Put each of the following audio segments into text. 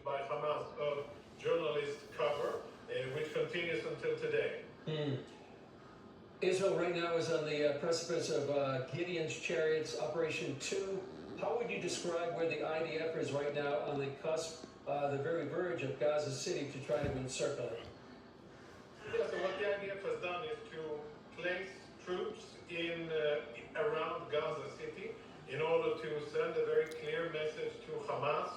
by Hamas of journalist cover, which continues until today. Israel right now is on the precipice of Gideon's Chariots, Operation 2. How would you describe where the IDF is right now on the cusp, the very verge of Gaza City to try to encircle it? Yeah, so what the IDF has done is to place troops in around Gaza City in order to send a very clear message to Hamas,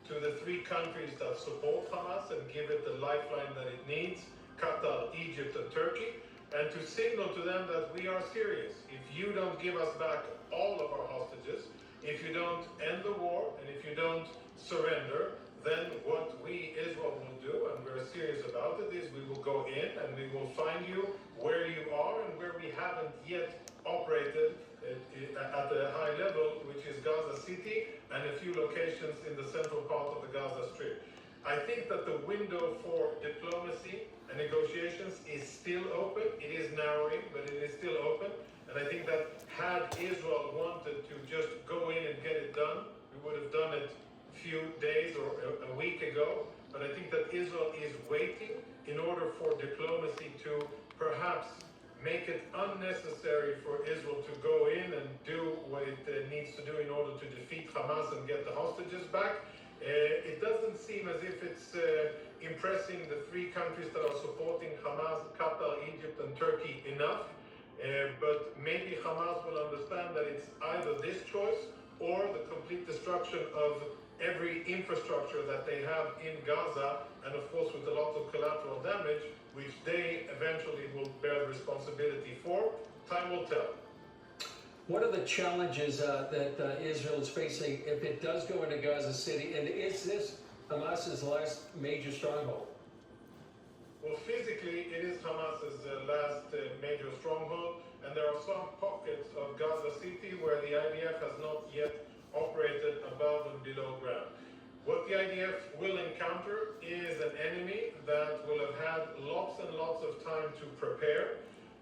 to the three countries that support Hamas and give it the lifeline that it needs, Qatar, Egypt, and Turkey, and to signal to them that we are serious. If you don't give us back all of our hostages, if you don't end the war, and if you don't surrender, then what we, Israel, will do, and we're serious about it, is we will go in and we will find you where you are and where we haven't yet operated at a high level, which is Gaza City and a few locations in the central part of the Gaza Strip. I think that the window for diplomacy and negotiations is still open. It is narrowing, but it is still open. And I think that had Israel wanted to just go in and get it done, we would have done it a few days or a week ago. But I think that Israel is waiting in order for diplomacy to perhaps make it unnecessary for Israel to go in and do what it needs to do in order to defeat Hamas and get the hostages back. It doesn't seem as if it's impressing the three countries that are supporting Hamas, Qatar, Egypt, and Turkey enough. But maybe Hamas will understand that it's either this choice or the complete destruction of every infrastructure that they have in Gaza, and of course with a lot of collateral damage, which they eventually will bear the responsibility for. Time will tell. What are the challenges that Israel is facing if it does go into Gaza City? And is this Hamas's last major stronghold? Well, physically, it is Hamas's last major stronghold, and there are some pockets of Gaza City where the IDF has not yet operated above and below ground. What the IDF will encounter is an enemy that will have had lots and lots of time to prepare,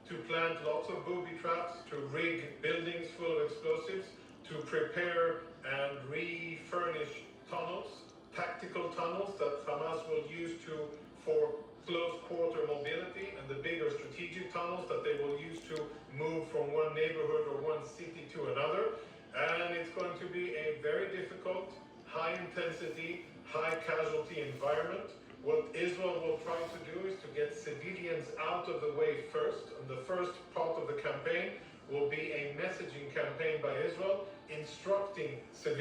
to plant lots of booby traps, to rig buildings full of explosives, to prepare and refurnish tunnels, tactical tunnels that Hamas will use for close quarter mobility, and the bigger strategic tunnels that they will use to move from one neighborhood or one city to another. And it's going to be a very difficult, high intensity, high casualty environment. What Israel will try to do is to get civilians out of the way first. And the first part of the campaign will be a messaging campaign by Israel instructing civilians